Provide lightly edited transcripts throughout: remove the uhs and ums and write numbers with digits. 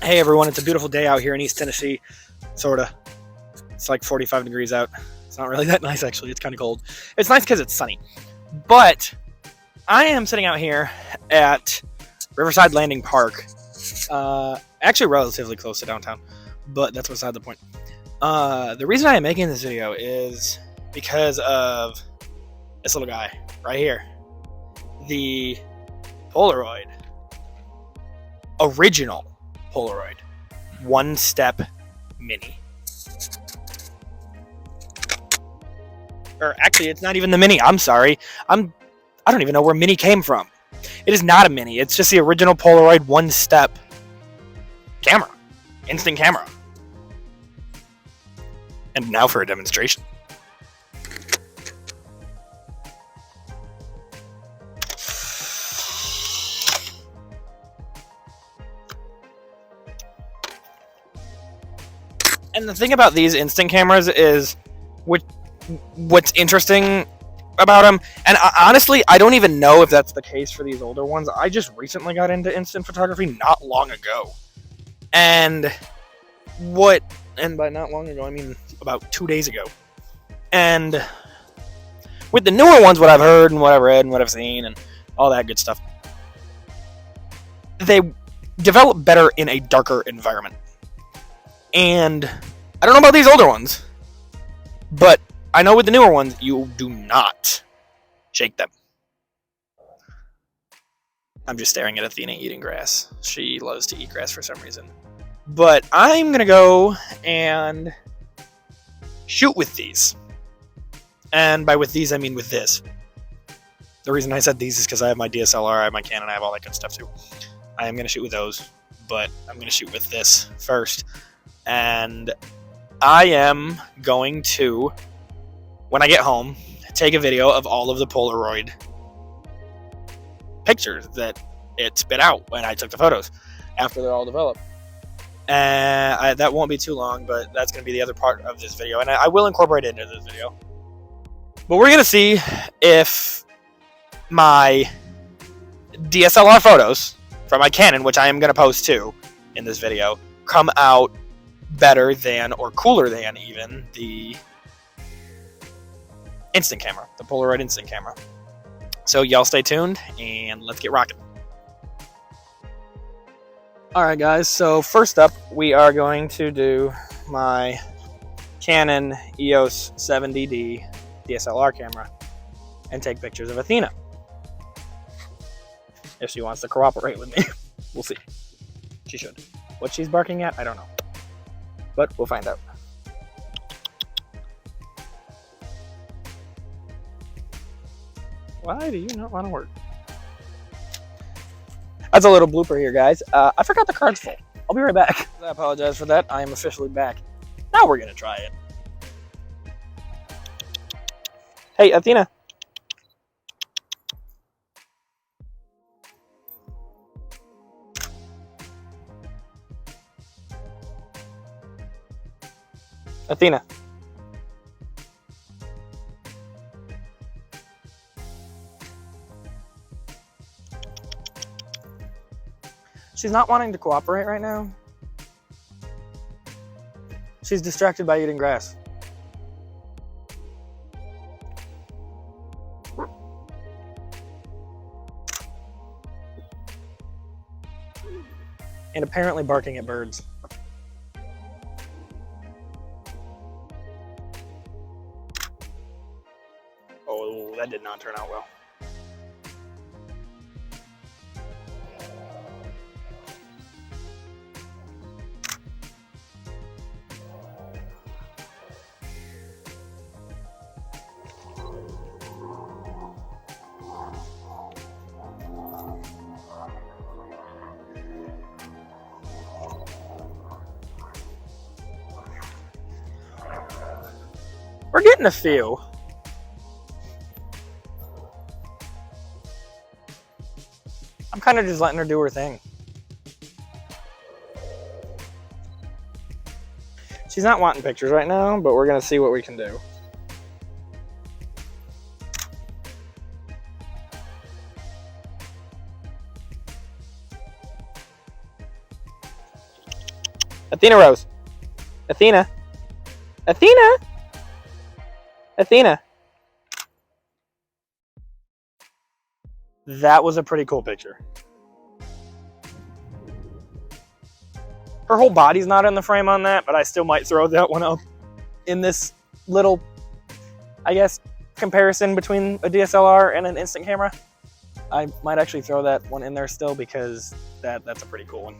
Hey everyone, it's a beautiful day out here in East Tennessee, sorta. It's like 45 degrees out. It's not really that nice actually, it's kind of cold. It's nice because it's sunny. But I am sitting out here at Riverside Landing Park, actually relatively close to downtown, but that's beside the point. The reason I am making this video is because of this little guy right here. The Polaroid, original Polaroid, one-step mini. Or actually, it's not even the mini. I'm sorry. I don't even know where mini came from. It is not a mini. It's just the original Polaroid one-step camera, instant camera. And now for a demonstration. And the thing about these instant cameras is what's interesting about them, and honestly, I don't even know if that's the case for these older ones. I just recently got into instant photography not long ago. And by not long ago, I mean about 2 days ago. And with the newer ones, what I've heard and what I've read and what I've seen and all that good stuff, they develop better in a darker environment. And I don't know about these older ones, but I know with the newer ones, you do not shake them. I'm just staring at Athena eating grass. She loves to eat grass for some reason. But I'm going to go and shoot with these. And by with these, I mean with this. The reason I said these is because I have my DSLR, I have my Canon, I have all that good stuff too. I am going to shoot with those, but I'm going to shoot with this first. And I am going to, when I get home, take a video of all of the Polaroid pictures that it spit out when I took the photos after they're all developed. And that won't be too long, but that's going to be the other part of this video. And I will incorporate it into this video. But we're going to see if my DSLR photos from my Canon, which I am going to post too in this video, come out better than or cooler than even the instant camera, the Polaroid instant camera. So y'all stay tuned and let's get rocking. Alright guys, so first up we are going to do my Canon EOS 70D DSLR camera and take pictures of Athena. If she wants to cooperate with me. We'll see. She should. What she's barking at, I don't know. But we'll find out. Why do you not want to work? That's a little blooper here, guys. I forgot the card's full. I'll be right back. I apologize for that. I am officially back. Now we're going to try it. Hey, Athena. Athena. She's not wanting to cooperate right now. She's distracted by eating grass. And apparently barking at birds. Oh, that did not turn out well. We're getting a few. I'm kind of just letting her do her thing. She's not wanting pictures right now, but we're going to see what we can do. Athena Rose. Athena. Athena. Athena. That was a pretty cool picture. Her whole body's not in the frame on that, but I still might throw that one up in this little, I guess, comparison between a DSLR and an instant camera. I might actually throw that one in there still because that's a pretty cool one.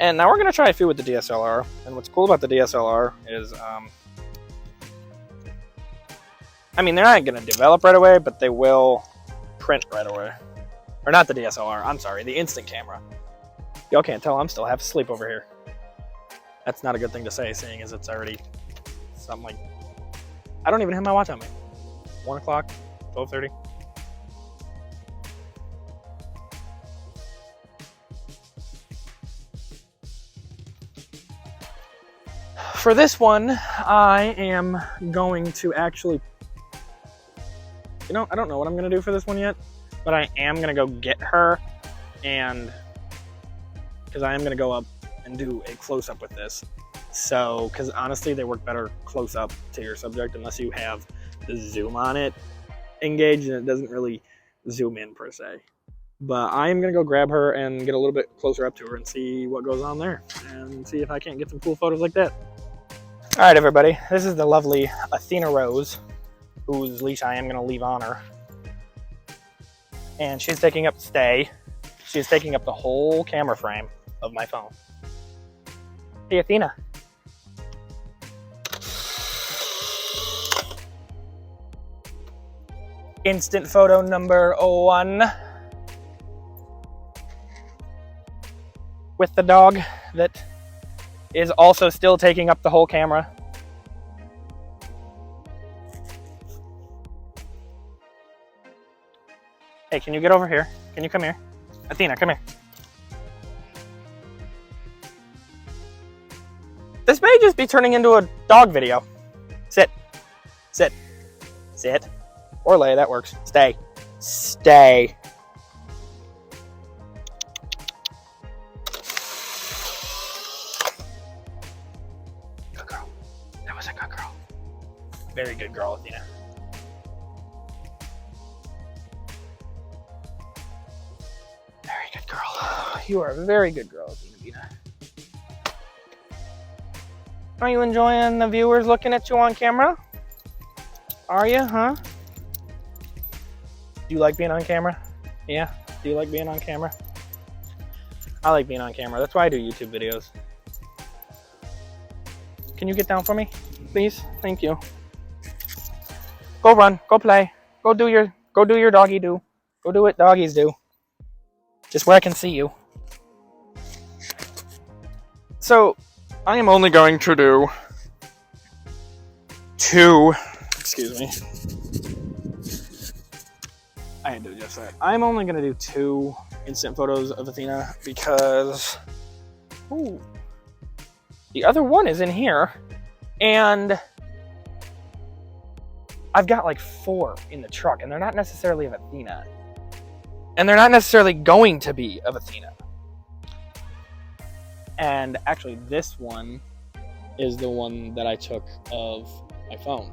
And now we're going to try a few with the DSLR. And what's cool about the DSLR is, I mean, they're not going to develop right away, but they will print right away. Or not the DSLR, I'm sorry, the instant camera. Y'all can't tell, I'm still half asleep over here. That's not a good thing to say, seeing as it's already something like, I don't even have my watch on me. 1 o'clock, 12:30. For this one, I am going to actually, I don't know what I'm going to do for this one yet, but I am going to go get her, and because I am going to go up and do a close-up with this. So, because honestly, they work better close up to your subject unless you have the zoom on it engaged, and it doesn't really zoom in per se. But I am going to go grab her and get a little bit closer up to her and see what goes on there, and see if I can't get some cool photos like that. All right, everybody, this is the lovely Athena Rose, whose leash I am going to leave on her. And she's taking up she's taking up the whole camera frame of my phone. Hey, Athena. Instant photo number 1. With the dog that is also still taking up the whole camera. Hey, can you get over here? Can you come here? Athena, come here. This may just be turning into a dog video. Sit. Sit. Sit. Or lay, that works. Stay. Stay. Good girl. That was a good girl. Very good girl, Athena. Very good girl. You are a very good girl, Athena. Are you enjoying the viewers looking at you on camera? Are you, huh? Do you like being on camera? Yeah? Do you like being on camera? I like being on camera. That's why I do YouTube videos. Can you get down for me, please? Thank you. Go run. Go play. Go do your doggy do. Go do what doggies do. Just where I can see you. So, I am only going to do 2. Excuse me. I had to adjust that. I'm only going to do 2 instant photos of Athena because the other one is in here, and I've got like 4 in the truck, and they're not necessarily of Athena. And they're not necessarily going to be of Athena. And actually, this one is the one that I took of my phone.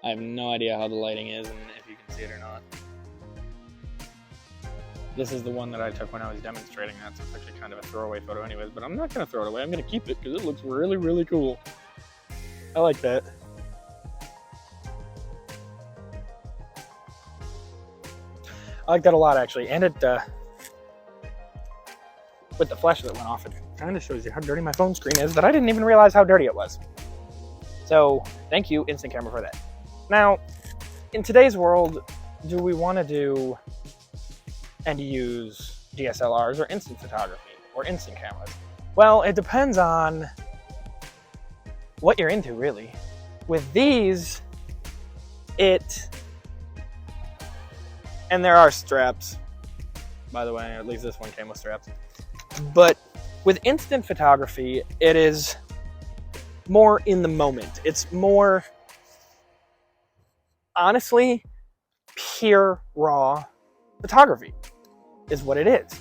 I have no idea how the lighting is and if you can see it or not. This is the one that I took when I was demonstrating that, so it's actually kind of a throwaway photo anyways, but I'm not going to throw it away. I'm going to keep it because it looks really, really cool. I like that. I like that a lot, actually. And it, with the flash that went off, it kind of shows you how dirty my phone screen is, that I didn't even realize how dirty it was. So, thank you, Instant Camera, for that. Now, in today's world, do we want to do and use DSLRs or instant photography or instant cameras? Well, it depends on what you're into, really. With these, and there are straps, by the way, at least this one came with straps. But with instant photography, it is more in the moment. It's more, honestly, pure, raw photography is what it is.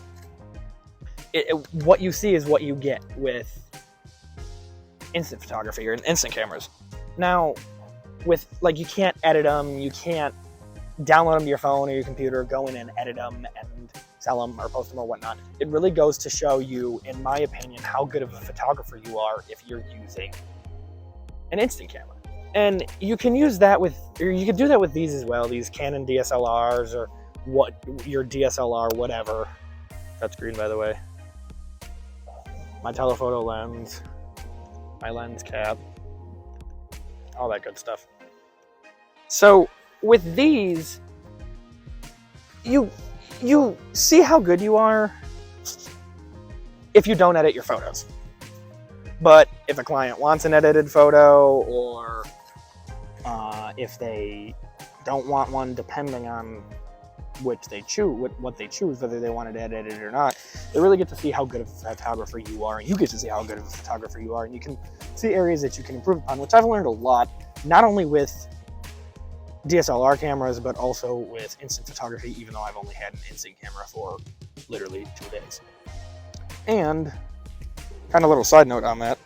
What you see is what you get with instant photography or instant cameras. Now, with, like, you can't edit them, you can't download them to your phone or your computer, go in and edit them and sell them or post them or whatnot. It really goes to show you, in my opinion, how good of a photographer you are if you're using an instant camera. And you can use that with, or you could do that with these as well, these Canon DSLRs or what, your DSLR, whatever. Touchscreen, by the way. My telephoto lens, my lens cap, all that good stuff. So with these, you see how good you are if you don't edit your photos. But if a client wants an edited photo, or if they don't want one, depending on which they choose, what they choose, whether they want it edited or not, they really get to see how good of a photographer you are, and you get to see how good of a photographer you are, and you can see areas that you can improve upon, which I've learned a lot, not only with DSLR cameras, but also with instant photography, even though I've only had an instant camera for literally 2 days. And kind of a little side note on that,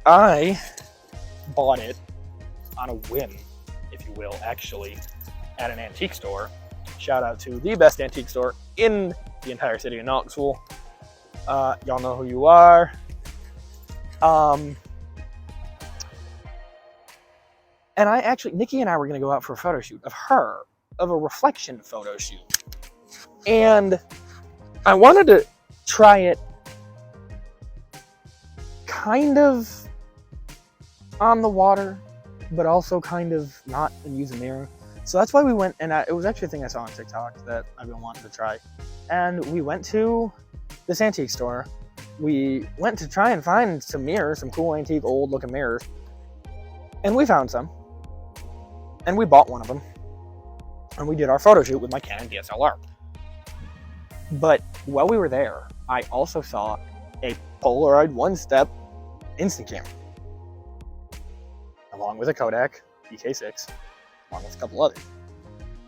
I bought it on a whim, if you will, actually, at an antique store. Shout out to the best antique store in the entire city of Knoxville. Y'all know who you are. And Nikki and I were going to go out for a photo shoot of a reflection photo shoot. And I wanted to try it kind of on the water, but also kind of not, and use a mirror. So that's why we went, and it was actually a thing I saw on TikTok that I've been wanting to try. And we went to this antique store. We went to try and find some mirrors, some cool antique old looking mirrors. And we found some. And we bought one of them. And we did our photo shoot with my Canon DSLR. But while we were there, I also saw a Polaroid one-step instant camera, along with a Kodak EK6, along with a couple others,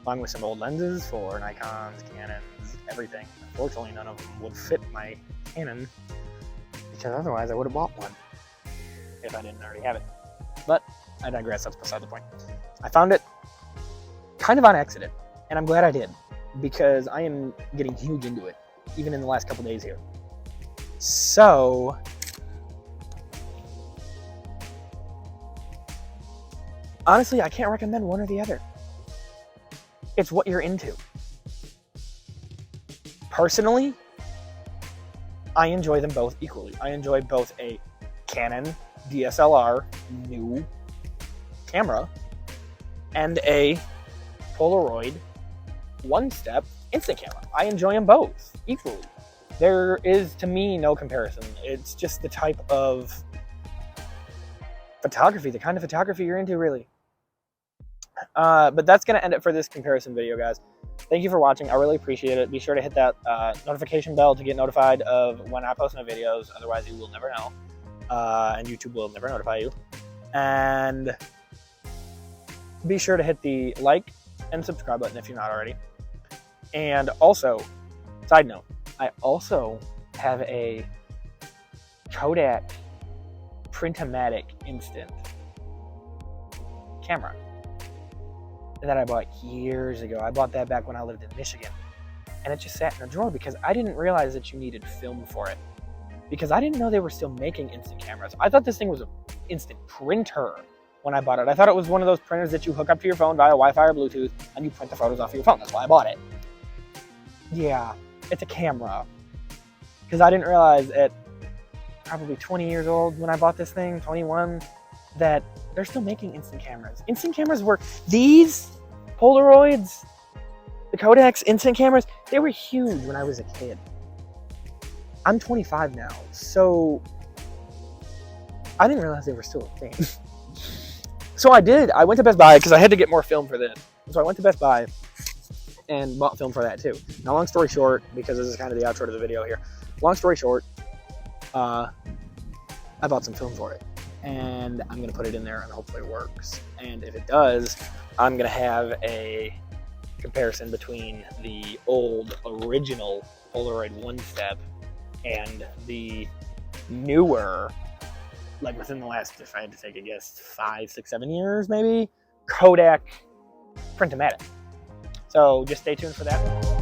along with some old lenses for Nikons, Canons, everything. Unfortunately, none of them would fit my Canon, because otherwise I would have bought one if I didn't already have it. But I digress, that's beside the point. I found it kind of on accident, and I'm glad I did, because I am getting huge into it, even in the last couple days here. So honestly, I can't recommend one or the other. It's what you're into. Personally, I enjoy them both equally. I enjoy both a Canon DSLR new camera and a Polaroid one-step instant camera. I enjoy them both equally. There is, to me, no comparison. It's just the type of photography, the kind of photography you're into, really. But that's going to end it for this comparison video, guys. Thank you for watching. I really appreciate it. Be sure to hit that notification bell to get notified of when I post my videos. Otherwise, you will never know. And YouTube will never notify you. And be sure to hit the like and subscribe button if you're not already. And also, side note, I also have a Kodak Printomatic instant camera that I bought years ago. I bought that back when I lived in Michigan, and it just sat in a drawer because I didn't realize that you needed film for it, because I didn't know they were still making instant cameras. I thought this thing was an instant printer when I bought it. I thought it was one of those printers that you hook up to your phone via Wi-Fi or Bluetooth and you print the photos off of your phone. That's why I bought it. Yeah, it's a camera, because I didn't realize at probably 20 years old when I bought this thing, 21, that they're still making instant cameras. Instant cameras were, these Polaroids, the Kodak's instant cameras, they were huge when I was a kid. I'm 25 now, so I didn't realize they were still a thing. So I did. I went to Best Buy because I had to get more film for this. So I went to Best Buy and bought film for that too. Now, long story short, because this is kind of the outro to the video here. Long story short, I bought some film for it, and I'm gonna put it in there, and hopefully it works. And if it does, I'm gonna have a comparison between the old original Polaroid one-step and the newer, like within the last, if I had to take a guess, 5, 6, 7 years maybe, Kodak Print-O-Matic. So just stay tuned for that.